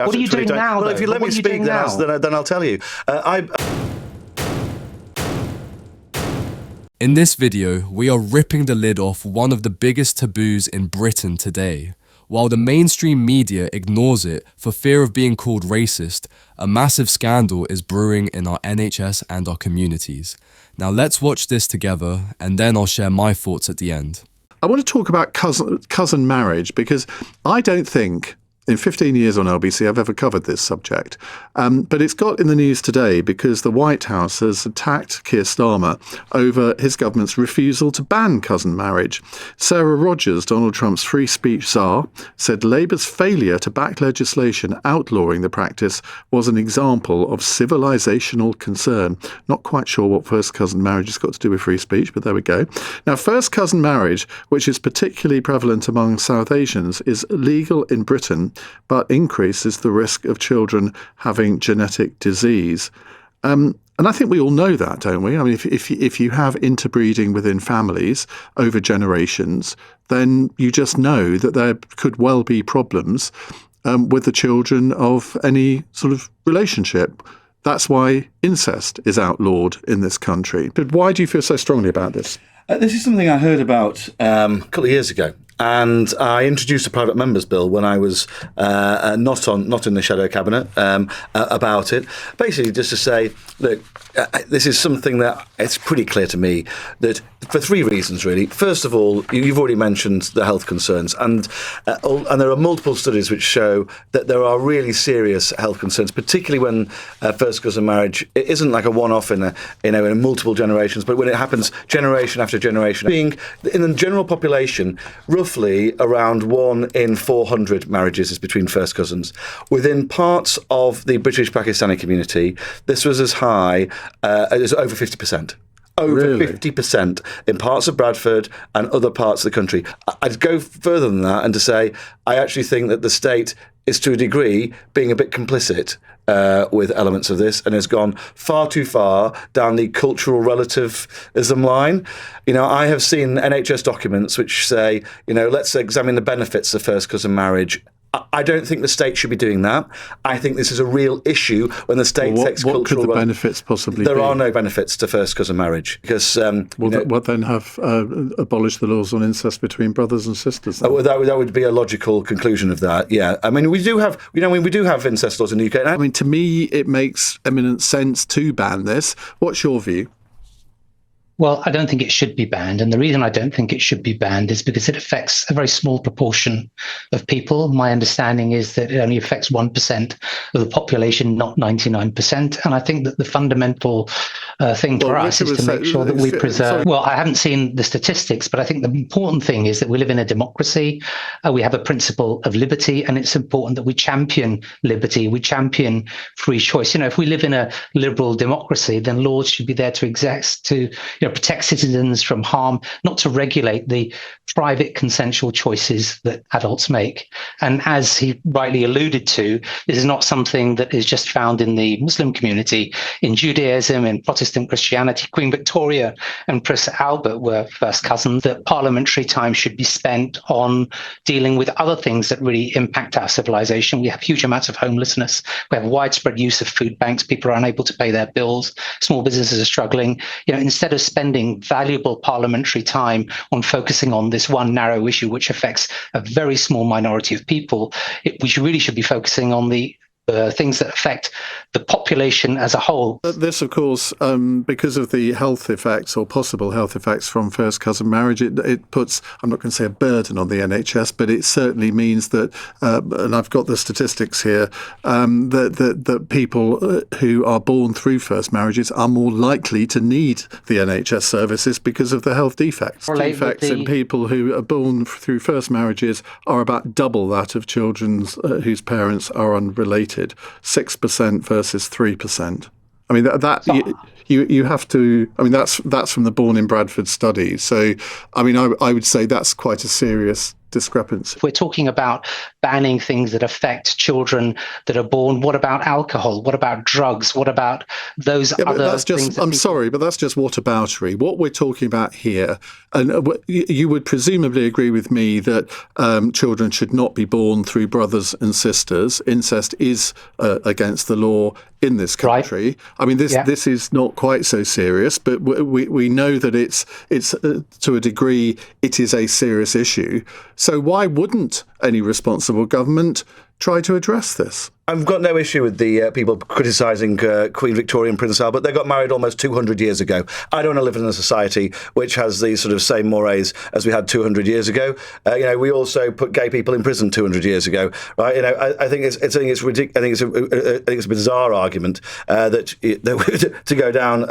What are you doing now? Well, if you let me speak, then I'll tell you. In this video, we are ripping the lid off one of the biggest taboos in Britain today. While the mainstream media ignores it for fear of being called racist, a massive scandal is brewing in our NHS and our communities. Now let's watch this together, and then I'll share my thoughts at the end. I want to talk about cousin marriage, because I don't think in 15 years on LBC I've ever covered this subject. But it's got in the news today because the White House has attacked Keir Starmer over his government's refusal to ban cousin marriage. Sarah Rogers, Donald Trump's free speech czar, said Labour's failure to back legislation outlawing the practice was an example of civilisational concern. Not quite sure what first cousin marriage has got to do with free speech, but there we go. Now, first cousin marriage, which is particularly prevalent among South Asians, is legal in Britain, but increases the risk of children having genetic disease. And I think we all know that, don't we? I mean, if you have interbreeding within families over generations, then you just know that there could well be problems with the children of any sort of relationship. That's why incest is outlawed in this country. But why do you feel so strongly about this? This is something I heard about a couple of years ago. And I introduced a private members bill when I was not in the shadow cabinet about it. Basically, just to say, look, this is something that it's pretty clear to me that for three reasons, really. First of all, you've already mentioned the health concerns, and there are multiple studies which show that there are really serious health concerns, particularly when first cousin marriage it isn't like a one-off in multiple generations, but when it happens generation after generation. Being in the general population, roughly around 1 in 400 marriages is between first cousins. Within parts of the British Pakistani community, this was as high as over 50%. Over 50% in parts of Bradford and other parts of the country. I'd go further than that and to say I actually think that the state is to a degree being a bit complicit with elements of this and has gone far too far down the cultural relativism line. I have seen NHS documents which say, let's examine the benefits of first cousin marriage. I don't think the state should be doing that. I think this is a real issue when the state takes cultural... What could the benefits possibly be? There are no benefits to first cousin marriage because... what then have abolished the laws on incest between brothers and sisters? That would be a logical conclusion of that, yeah. I mean, we do have incest laws in the UK. I mean, to me, it makes eminent sense to ban this. What's your view? Well, I don't think it should be banned. And the reason I don't think it should be banned is because it affects a very small proportion of people. My understanding is that it only affects 1% of the population, not 99%. And I think that the fundamental thing for us is to make sure that we preserve... Well, I haven't seen the statistics, but I think the important thing is that we live in a democracy. We have a principle of liberty, and it's important that we champion liberty. We champion free choice. If we live in a liberal democracy, then laws should be there to exist, to protect citizens from harm, not to regulate the private consensual choices that adults make. And as he rightly alluded to, this is not something that is just found in the Muslim community. In Judaism, in Protestant Christianity, Queen Victoria and Prince Albert were first cousins. That parliamentary time should be spent on dealing with other things that really impact our civilization. We have huge amounts of homelessness. We have widespread use of food banks. People are unable to pay their bills. Small businesses are struggling. Instead of spending valuable parliamentary time on focusing on this one narrow issue, which affects a very small minority of people, we should be focusing on the things that affect the population as a whole. This, of course, because of the health effects or possible health effects from first cousin marriage, it puts, I'm not going to say a burden on the NHS, but it certainly means that, and I've got the statistics here, that people who are born through first marriages are more likely to need the NHS services because of the health defects. Defects in people who are born through first marriages are about double that of children whose parents are unrelated. 6% versus 3%. I mean, you have to. I mean, that's from the Born in Bradford study. So, I mean, I would say that's quite a serious discrepancy. If we're talking about banning things that affect children that are born, what about alcohol? What about drugs? What about those other things? I'm sorry, but that's just whataboutery. What we're talking about here, and you would presumably agree with me that children should not be born through brothers and sisters. Incest is against the law in this country. Right. I mean, this is not quite so serious, but we know that it's to a degree it is a serious issue. So why wouldn't any responsible government try to address this? I've got no issue with the people criticising Queen Victoria and Prince Albert. They got married almost 200 years ago. I don't want to live in a society which has the sort of same mores as we had 200 years ago. We also put gay people in prison 200 years ago, right? I think it's ridiculous. I think it's a bizarre argument that to go down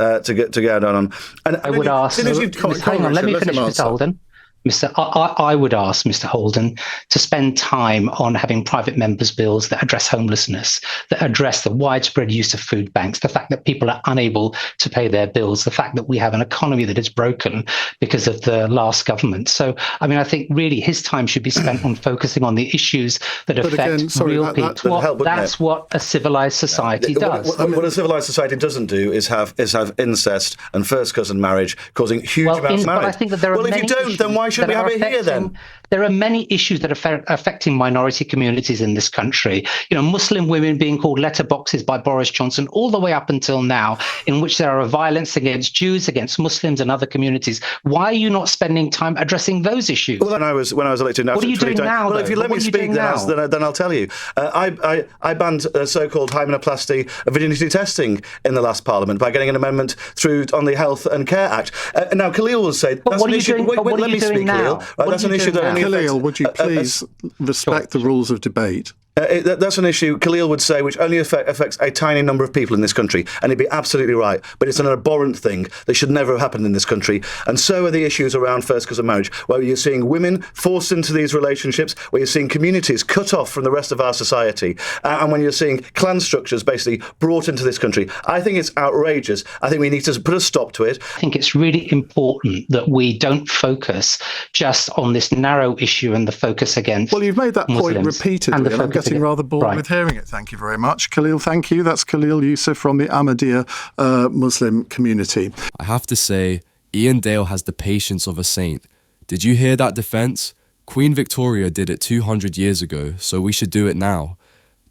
on. And I would ask. Hang on, let me finish, Mr. Holden. I would ask Mr. Holden to spend time on having private members' bills that address homelessness, that address the widespread use of food banks, the fact that people are unable to pay their bills, the fact that we have an economy that is broken because of the last government. So, I mean, I think really his time should be spent on focusing on the issues that affect real people. That's what a civilized society does. What a civilized society doesn't do is have incest and first cousin marriage causing huge amounts of marriage. But I think that there are if you don't, then why should we have it here then? There are many issues that are affecting minority communities in this country. Muslim women being called letterboxes by Boris Johnson all the way up until now, in which there are violence against Jews, against Muslims and other communities. Why are you not spending time addressing those issues? Well, when I was elected, what are you doing now? Well, if you let me speak, then I'll tell you. I banned so-called hymenoplasty virginity testing in the last Parliament by getting an amendment through on the Health and Care Act. Now, Khalil will say that's an issue. Wait, let me speak, Khalil. That's an issue that only Khalil, would you please respect the rules of debate? That's an issue, Khalil would say, which only affects a tiny number of people in this country. And he'd be absolutely right. But it's an abhorrent thing that should never have happened in this country. And so are the issues around first cousin marriage, where you're seeing women forced into these relationships, where you're seeing communities cut off from the rest of our society, and when you're seeing clan structures basically brought into this country. I think it's outrageous. I think we need to put a stop to it. I think it's really important that we don't focus just on this narrow issue and the focus against Well, you've made that point repeatedly, and I'm getting rather bored with hearing it. Thank you very much, Khalil. Thank you. That's Khalil Yusuf from the Ahmadiyya Muslim community. I have to say, Iain Dale has the patience of a saint. Did you hear that defence? Queen Victoria did it 200 years ago, so we should do it now.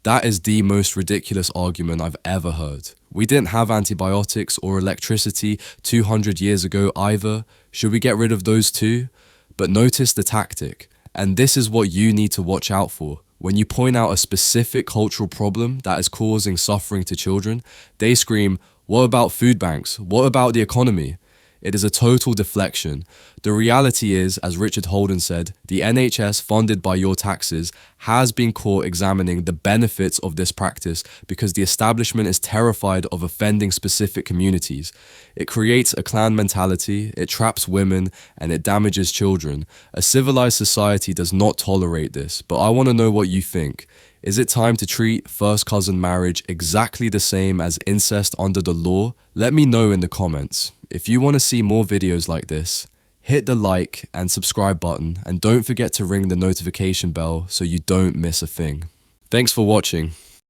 That is the most ridiculous argument I've ever heard. We didn't have antibiotics or electricity 200 years ago either. Should we get rid of those too? But notice the tactic. And this is what you need to watch out for. When you point out a specific cultural problem that is causing suffering to children, they scream, "What about food banks? What about the economy?" It is a total deflection. The reality is, as Richard Holden said, the NHS funded by your taxes has been caught examining the benefits of this practice because the establishment is terrified of offending specific communities. It creates a clan mentality, it traps women, and it damages children. A civilized society does not tolerate this, but I want to know what you think. Is it time to treat first cousin marriage exactly the same as incest under the law? Let me know in the comments. If you want to see more videos like this, hit the like and subscribe button, and don't forget to ring the notification bell so you don't miss a thing. Thanks for watching.